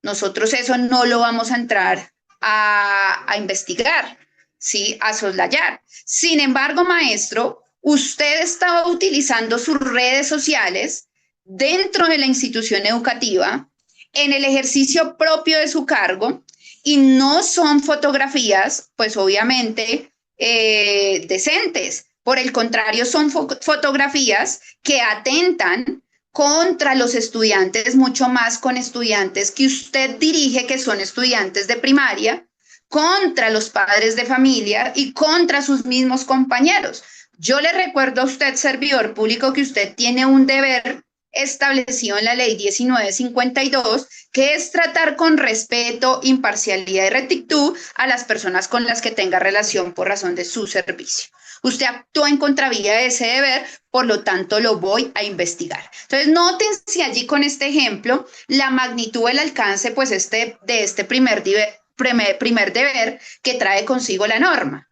Nosotros eso no lo vamos a entrar a investigar, ¿sí? A soslayar. Sin embargo, maestro, usted estaba utilizando sus redes sociales dentro de la institución educativa, en el ejercicio propio de su cargo, y no son fotografías, pues obviamente, decentes. Por el contrario, son fotografías que atentan contra los estudiantes, mucho más con estudiantes que usted dirige, que son estudiantes de primaria, contra los padres de familia y contra sus mismos compañeros. Yo le recuerdo a usted, servidor público, que usted tiene un deber establecido en la ley 1952, que es tratar con respeto, imparcialidad y rectitud a las personas con las que tenga relación por razón de su servicio. Usted actuó en contravía de ese deber, por lo tanto lo voy a investigar. Entonces, nótense allí con este ejemplo la magnitud del alcance pues de este primer deber que trae consigo la norma.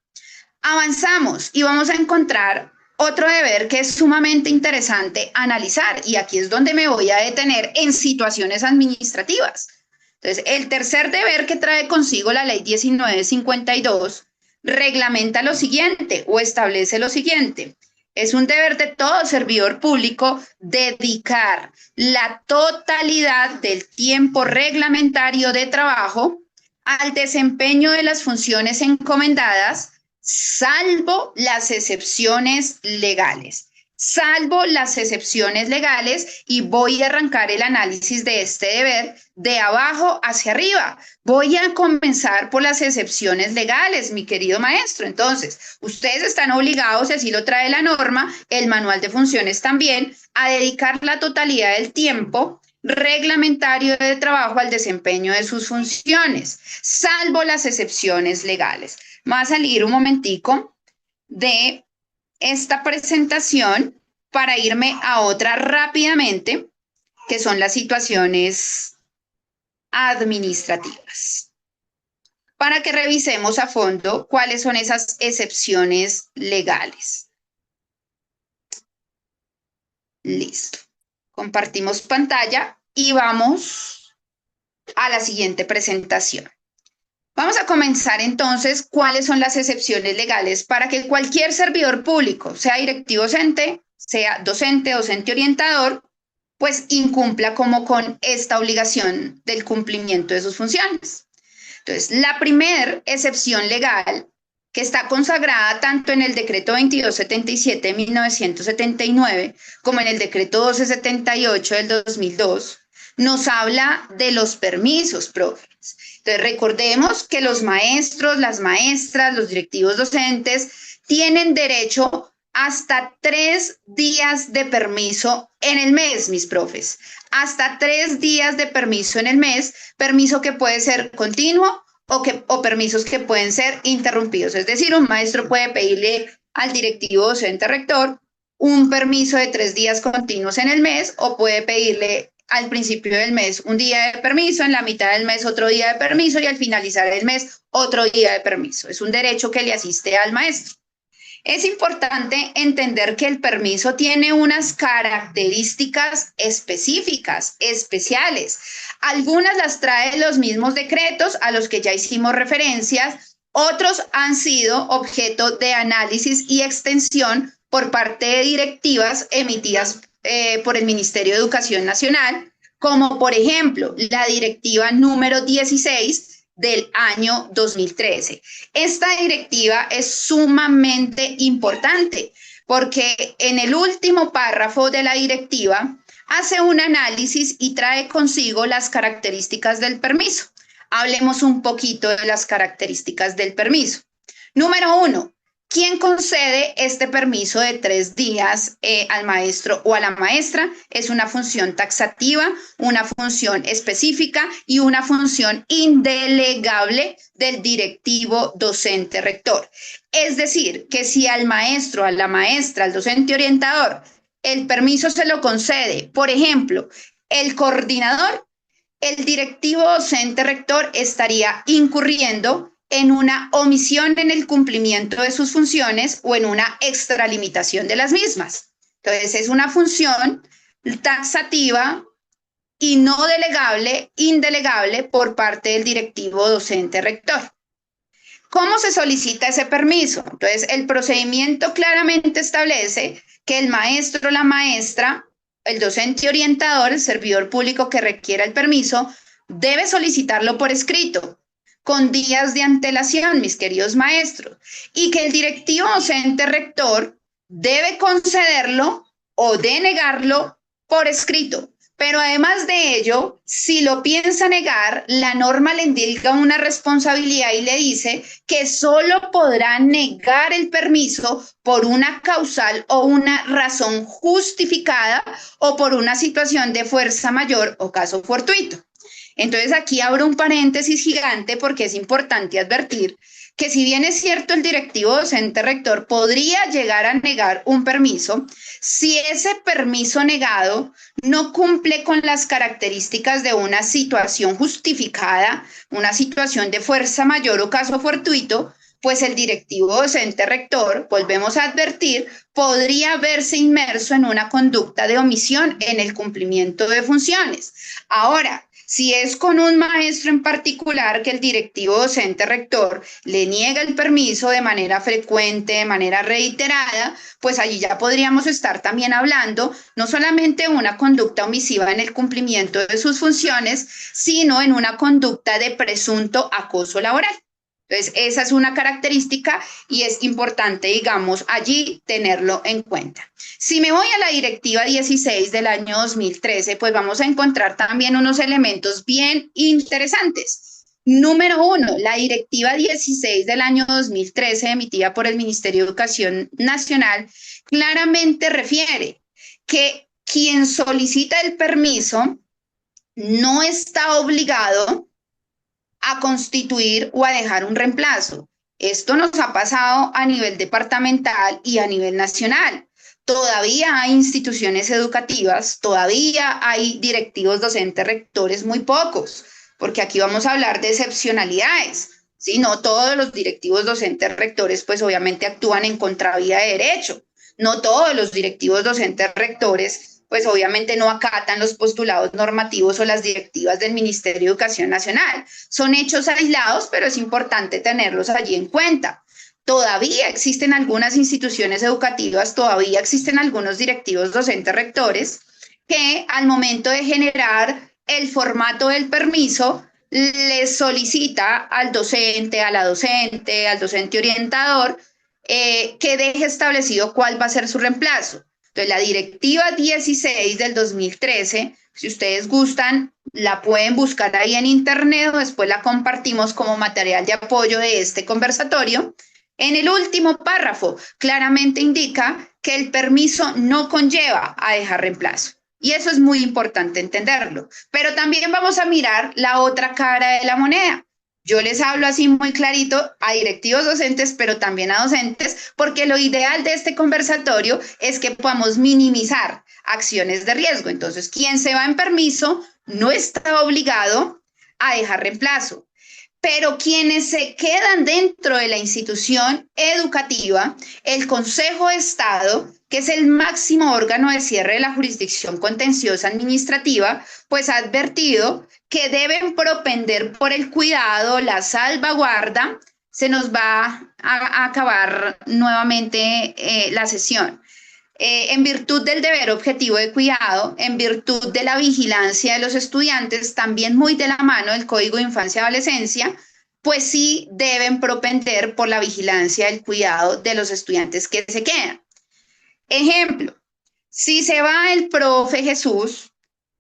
Avanzamos y vamos a encontrar otro deber que es sumamente interesante analizar, y aquí es donde me voy a detener en situaciones administrativas. Entonces, el tercer deber que trae consigo la ley 1952 reglamenta lo siguiente o establece lo siguiente. Es un deber de todo servidor público dedicar la totalidad del tiempo reglamentario de trabajo al desempeño de las funciones encomendadas, salvo las excepciones legales. Salvo las excepciones legales, y voy a arrancar el análisis de este deber de abajo hacia arriba. Voy a comenzar por las excepciones legales, mi querido maestro. Entonces, ustedes están obligados, y así lo trae la norma, el manual de funciones también, a dedicar la totalidad del tiempo reglamentario de trabajo al desempeño de sus funciones, salvo las excepciones legales. Me va a salir un momentico de esta presentación para irme a otra rápidamente, que son las situaciones administrativas, para que revisemos a fondo cuáles son esas excepciones legales. Listo. Compartimos pantalla y vamos a la siguiente presentación. Vamos a comenzar entonces cuáles son las excepciones legales para que cualquier servidor público, sea directivo docente, sea docente orientador, pues incumpla como con esta obligación del cumplimiento de sus funciones. Entonces, la primera excepción legal, que está consagrada tanto en el decreto 2277 de 1979 como en el decreto 1278 del 2002, nos habla de los permisos, profes. Entonces, recordemos que los maestros, las maestras, los directivos docentes tienen derecho hasta 3 días de permiso en el mes, mis profes. Hasta 3 días de permiso en el mes, permiso que puede ser continuo o permisos que pueden ser interrumpidos. Es decir, un maestro puede pedirle al directivo docente rector un permiso de 3 días continuos en el mes, o puede pedirle al principio del mes un día de permiso, en la mitad del mes otro día de permiso y al finalizar el mes otro día de permiso. Es un derecho que le asiste al maestro. Es importante entender que el permiso tiene unas características específicas, especiales. Algunas las traen los mismos decretos a los que ya hicimos referencias, otros han sido objeto de análisis y extensión por parte de directivas emitidas por el Ministerio de Educación Nacional, como por ejemplo la directiva número 16 del año 2013. Esta directiva es sumamente importante porque en el último párrafo de la directiva hace un análisis y trae consigo las características del permiso. Hablemos un poquito de las características del permiso. Número 1. ¿Quién concede este permiso de 3 días al maestro o a la maestra? Es una función taxativa, una función específica y una función indelegable del directivo docente rector. Es decir, que si al maestro, a la maestra, al docente orientador, el permiso se lo concede, por ejemplo, el coordinador, el directivo docente rector estaría incurriendo en una omisión en el cumplimiento de sus funciones o en una extralimitación de las mismas. Entonces, es una función taxativa y no delegable, indelegable por parte del directivo docente rector. ¿Cómo se solicita ese permiso? Entonces, el procedimiento claramente establece que el maestro, la maestra, el docente orientador, el servidor público que requiera el permiso, debe solicitarlo por escrito, con días de antelación, mis queridos maestros, y que el directivo docente rector debe concederlo o denegarlo por escrito. Pero además de ello, si lo piensa negar, la norma le indica una responsabilidad y le dice que solo podrá negar el permiso por una causal o una razón justificada o por una situación de fuerza mayor o caso fortuito. Entonces aquí abro un paréntesis gigante porque es importante advertir que si bien es cierto el directivo docente rector podría llegar a negar un permiso, si ese permiso negado no cumple con las características de una situación justificada, una situación de fuerza mayor o caso fortuito, pues el directivo docente rector, volvemos a advertir, podría verse inmerso en una conducta de omisión en el cumplimiento de funciones. Ahora, si es con un maestro en particular que el directivo docente rector le niega el permiso de manera frecuente, de manera reiterada, pues allí ya podríamos estar también hablando no solamente de una conducta omisiva en el cumplimiento de sus funciones, sino en una conducta de presunto acoso laboral. Entonces, esa es una característica y es importante, digamos, allí tenerlo en cuenta. Si me voy a la Directiva 16 del año 2013, pues vamos a encontrar también unos elementos bien interesantes. Número 1, la Directiva 16 del año 2013, emitida por el Ministerio de Educación Nacional, claramente refiere que quien solicita el permiso no está obligado a constituir o a dejar un reemplazo. Esto nos ha pasado a nivel departamental y a nivel nacional. Todavía hay instituciones educativas, todavía hay directivos docentes rectores muy pocos, porque aquí vamos a hablar de excepcionalidades. ¿Sí? No todos los directivos docentes rectores pues obviamente actúan en contravía de derecho. No todos los directivos docentes rectores pues obviamente no acatan los postulados normativos o las directivas del Ministerio de Educación Nacional. Son hechos aislados, pero es importante tenerlos allí en cuenta. Todavía existen algunas instituciones educativas, todavía existen algunos directivos docentes rectores que al momento de generar el formato del permiso le solicita al docente, a la docente, al docente orientador, que deje establecido cuál va a ser su reemplazo. Entonces, la Directiva 16 del 2013, si ustedes gustan, la pueden buscar ahí en internet o después la compartimos como material de apoyo de este conversatorio. En el último párrafo, claramente indica que el permiso no conlleva a dejar reemplazo. Y eso es muy importante entenderlo. Pero también vamos a mirar la otra cara de la moneda. Yo les hablo así muy clarito a directivos docentes, pero también a docentes, porque lo ideal de este conversatorio es que podamos minimizar acciones de riesgo. Entonces, quien se va en permiso no está obligado a dejar reemplazo. Pero quienes se quedan dentro de la institución educativa, el Consejo de Estado, que es el máximo órgano de cierre de la jurisdicción contenciosa administrativa, pues ha advertido que deben propender por el cuidado, la salvaguarda. Se nos va a acabar nuevamente la sesión. En virtud del deber objetivo de cuidado, en virtud de la vigilancia de los estudiantes, también muy de la mano del Código de Infancia y Adolescencia, pues sí deben propender por la vigilancia del cuidado de los estudiantes que se quedan. Ejemplo, si se va el profe Jesús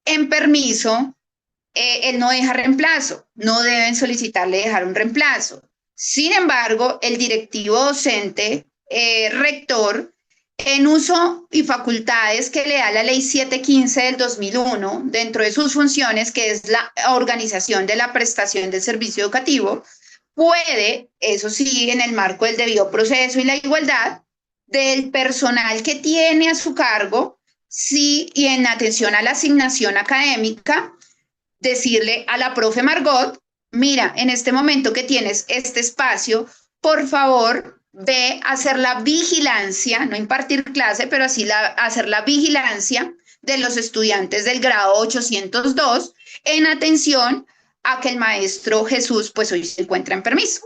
en permiso, él no deja reemplazo, no deben solicitarle dejar un reemplazo. Sin embargo, el directivo docente, rector, en uso y facultades que le da la Ley 715 del 2001, dentro de sus funciones, que es la organización de la prestación del servicio educativo, puede, eso sí, en el marco del debido proceso y la igualdad, del personal que tiene a su cargo, sí, y en atención a la asignación académica, decirle a la profe Margot, mira, en este momento que tienes este espacio, por favor, ve a hacer la vigilancia, no impartir clase, pero así hacer la vigilancia de los estudiantes del grado 802 en atención a que el maestro Jesús pues hoy se encuentra en permiso.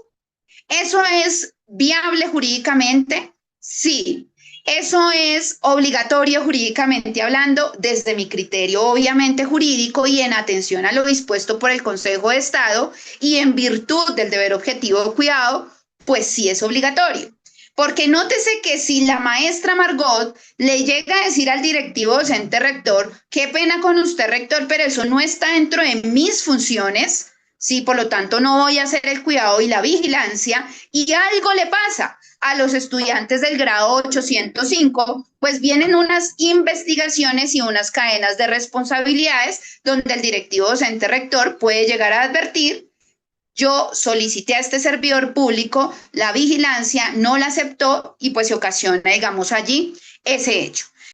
¿Eso es viable jurídicamente? Sí. ¿Eso es obligatorio jurídicamente hablando? Desde mi criterio obviamente jurídico y en atención a lo dispuesto por el Consejo de Estado y en virtud del deber objetivo de cuidado, pues sí es obligatorio. Porque nótese que si la maestra Margot le llega a decir al directivo docente rector, qué pena con usted rector, pero eso no está dentro de mis funciones, sí, por lo tanto no voy a hacer el cuidado y la vigilancia, y algo le pasa a los estudiantes del grado 805, pues vienen unas investigaciones y unas cadenas de responsabilidades donde el directivo docente rector puede llegar a advertir: yo solicité a este servidor público la vigilancia, no la aceptó y pues se ocasiona, digamos, allí ese hecho.